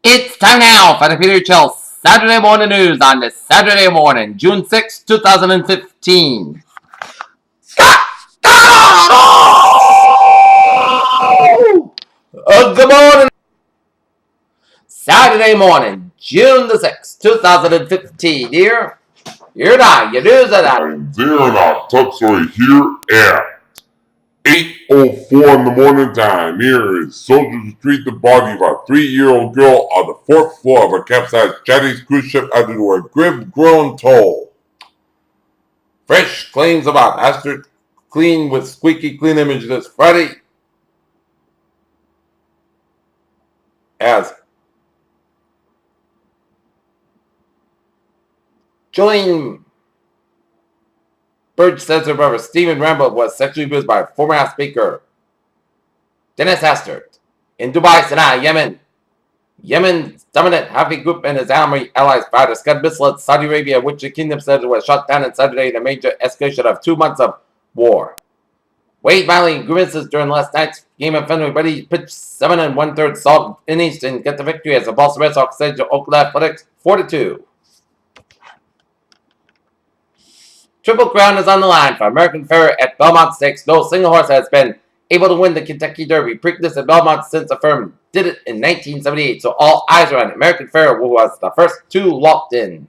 It's time now for the Peter Chill Saturday Morning News on this Saturday morning, June 6, 2015. Good morning. Saturday morning, June the 6th, 2015. Here now, your news of that. And there in our top story here at 8:04 in the morning time. Here is soldiers retrieve the body of a 3-year-old girl on the 4th floor of a capsized Chinese cruise ship out into a grim-grown toll. Fresh claims about Astrid Clean with squeaky clean image this Friday as Julian Bird says her brother Stephen Rambo was sexually abused by former House Speaker Dennis Hastert. In Dubai, Sana'a, Yemen, Yemen's dominant Houthi group and his army allies fired a Scud missile at Saudi Arabia, which the kingdom said was shot down on Saturday in a major escalation of 2 months of war. Wade violating grievances during last night's game of friendly, but he pitched 7 1/3 salt innings and get the victory as the Boston Red Sox said to Oakland Athletics 4-2. Triple Crown is on the line for American Pharoah at Belmont Stakes. No single horse has been able to win the Kentucky Derby Preakness at Belmont since the firm did it in 1978. So all eyes are on American Pharoah, who was the first 2 locked in.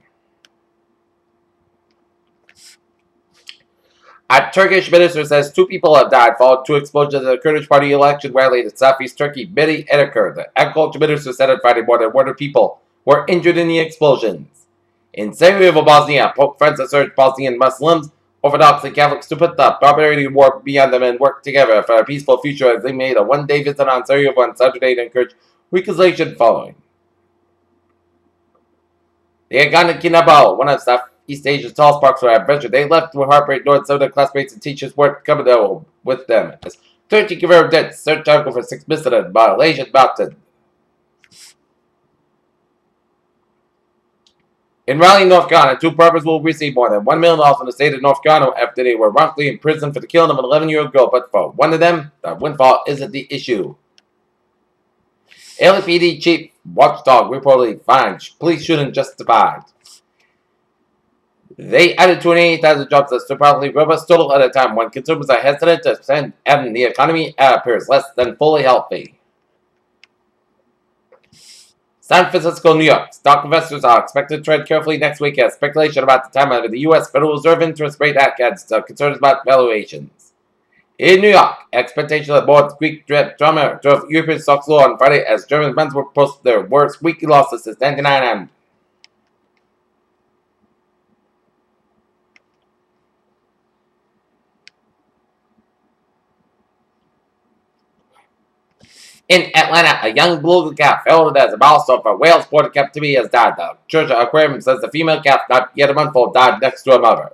A Turkish minister says 2 people have died following 2 explosions at a Kurdish party election rally in southeast Turkey. Bedi Ediker, the agriculture minister, said on Friday more than 100 people were injured in the explosions. In Sarajevo, Bosnia, Pope Francis urged Bosnian Muslims, Orthodox and Catholics to put the barbarity of war beyond them and work together for a peaceful future as they made a one-day visit on Sarajevo on Saturday to encourage reconciliation following. They had gone to Kinabalu, one of Southeast Asia's tallest parks for adventure. They left with heartbreak knowing some of their classmates and teachers weren't coming there with them. As 13 confirmed deaths, search article for 6 missing in Malaysian mountain. In Raleigh, North Carolina, 2 brothers will receive more than $1 million from the state of North Carolina after they were wrongfully imprisoned for the killing of an 11-year-old girl. But for one of them, the windfall isn't the issue. LAPD chief watchdog reportedly fined police shooting justified. They added 28,000 jobs that's probably robust total at a time when consumers are hesitant to spend and the economy appears less than fully healthy. San Francisco, New York. Stock investors are expected to tread carefully next week as speculation about the time of the U.S. Federal Reserve interest rate hike adds to concerns about valuations. In New York, expectation of more Greek drama drove European stocks low on Friday as German bonds were posted their worst weekly losses since 1999. In Atlanta, a young beluga calf heralded as a milestone for whale sport in captivity has died. The Church Aquarium says the female calf, not yet a month old, died next to a mother.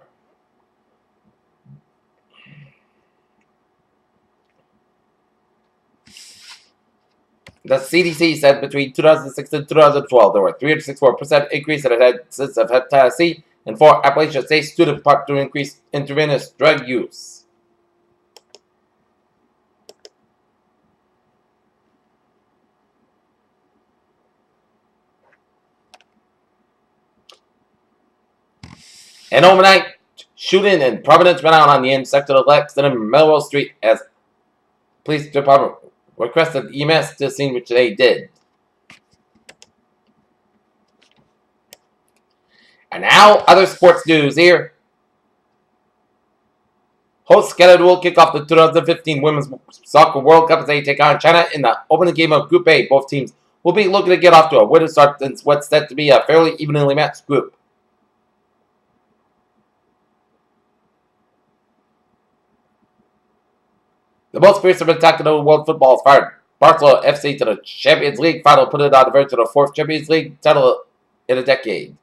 The CDC said between 2006 and 2012 there were 364% increase in incidence of hepatitis C and 4 Appalachian states due to part to increased intravenous drug use. An overnight shooting in Providence went out on the intersection of Lexington and Melrose Street as police department requested EMS to the scene, which they did. And now, other sports news here. Hosts Canada will kick off the 2015 Women's Soccer World Cup as they take on China in the opening game of Group A. Both teams will be looking to get off to a winning start in what's set to be a fairly evenly matched group. The most fearsome attack in the world football has fired Barcelona FC to the Champions League final, put it on the verge of the 4th Champions League title in a decade.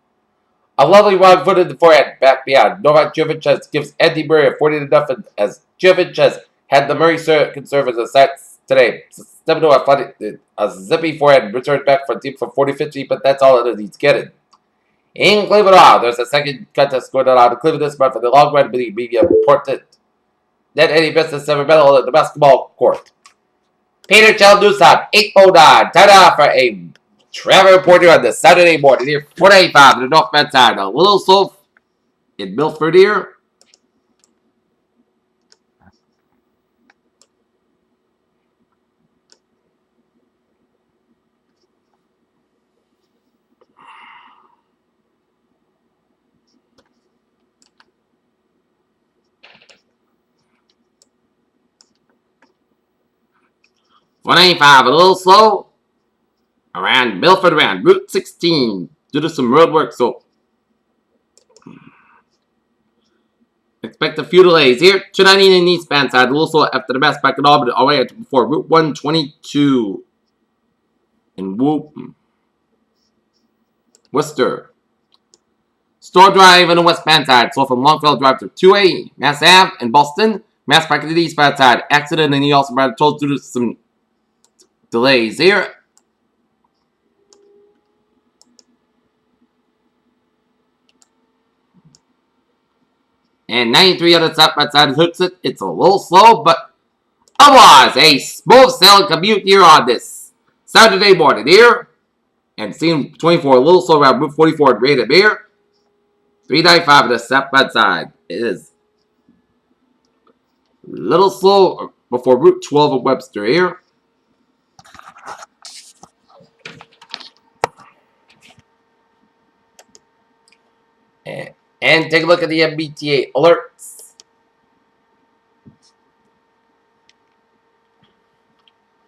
A lovely wrong-footed forehand back beyond. Novak Djokovic gives Andy Murray a 40-0 as Djokovic has had the Murray serve as a set today. Stepping to a zippy forehand returns back from deep for 40-50, but that's all it is he's getting. In Cleveland, there's a second contest going on in Cleveland this month for the long run media important than any business ever medal at the basketball court. Peter Chill News Time, 8:09. Time now for a Travel report here on the Saturday morning here. 495 to the North Bend side. A little slow in Milford here. $185, a little slow. Around Milford, around Route 16, due to some road work, so expect a few delays here. 290 in the eastbound side, a little slow after the best back at all, but already before Route 122 in Worcester. Store Drive on the westbound side, so from Longfellow Drive to 2A, Mass Ave in Boston. Mass Park to the eastbound side, accident, and he also brought told due to some delays here. And 93 on the southbound side hooks it. It's a little slow, but otherwise, a smooth sailing commute here on this Saturday morning here. And scene 24, a little slow around Route 44 in Rated here. 395 on the southbound side. It is a little slow before Route 12 of Webster here. And take a look at the MBTA alerts.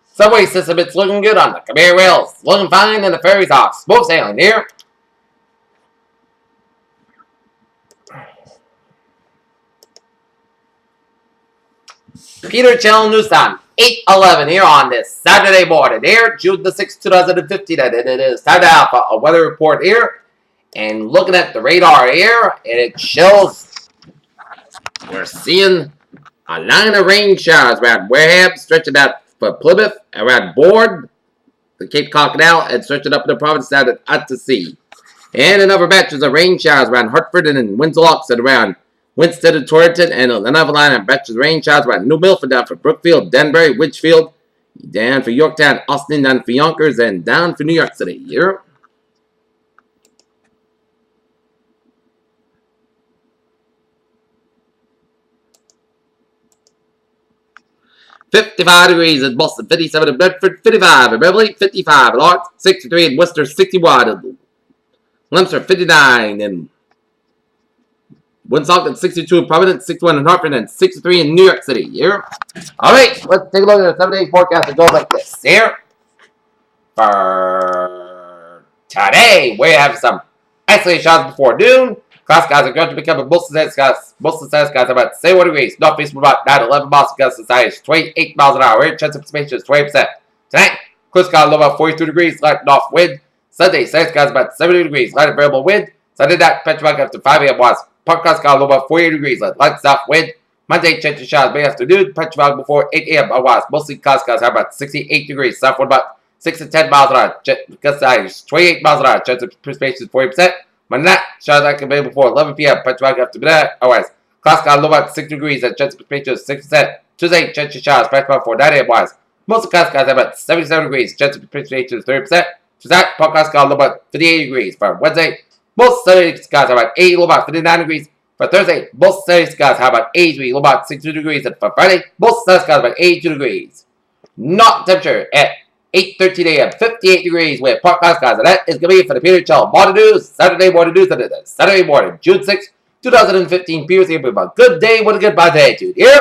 Subway system, it's looking good on the conveyor rails. Looking fine, and the ferry's off. Smooth sailing here. Peter Channel News Time, 8:11 here on this Saturday morning here, June the 6th, 2015. And it is time to have a weather report here. And looking at the radar here, and it shows we're seeing a line of rain showers around Wareham, stretching out for Plymouth, around Bourne, the Cape Cod Canal, and stretching up the province down at Anstey. And another batches of rain showers around Hartford and in Windsor, and around Winston and Torrington, and another line of batches of rain showers around New Milford, down for Brookfield, Danbury, Litchfield, down for Yorktown, Austin, down for Yonkers, and down for New York City here. 55 degrees in Boston, 57 in Bedford, 55 in Beverly, 55 in Arts, 63 in Worcester, 61 in Leominster, 59 in Woonsocket, 62 in Providence, 61 in Hartford, and 63 in New York City. Here. Alright, let's take a look at the 7-day forecast and go like this. Here. For today, we have some isolated showers before noon. Cloud skies are going to become a mostly sunny skies. Mostly sunny skies about 71 degrees. Northeast about 9-11 miles. Gust of size 28 miles an hour. Chance of precipitation is 20%. Tonight, clear skies low about 42 degrees. Light north wind. Sunday, sunny skies about 70 degrees. Light variable wind. Sunday night, petrifying after 5 a.m. was. Park cloud skies low about 48 degrees. Light south wind. Monday, chance of showers May afternoon. Petrifying before 8 a.m. was. Mostly cloud skies are about 68 degrees. South wind about 6 to 10 miles an hour. Gust size 28 miles an hour. Chance of precipitation is 40%. Monday night, showers that can be before 11 p.m. Petrifying after midnight. Otherwise, cloud skies low about 6 degrees and chance of precipitation is 6%. Tuesday, chance of showers petrifying before 9 a.m. was. Most of the cloud skies have about 77 degrees. Chance of precipitation is 30%. Tonight, park cloud skies low about 58 degrees. For Wednesday, most sunny skies have about 80, low about 59 degrees. For Thursday, most sunny skies have about 80 degrees, low about 62 degrees. And for Friday, most sunny skies about 82 degrees. Not temperature at 8:13 a.m. 58 degrees with park cloud skies. And that is going to be for the Peter Chell Morning News, Saturday Morning News, and Saturday morning, June 6, 2015. Peter's here with a good day with a good attitude. Here.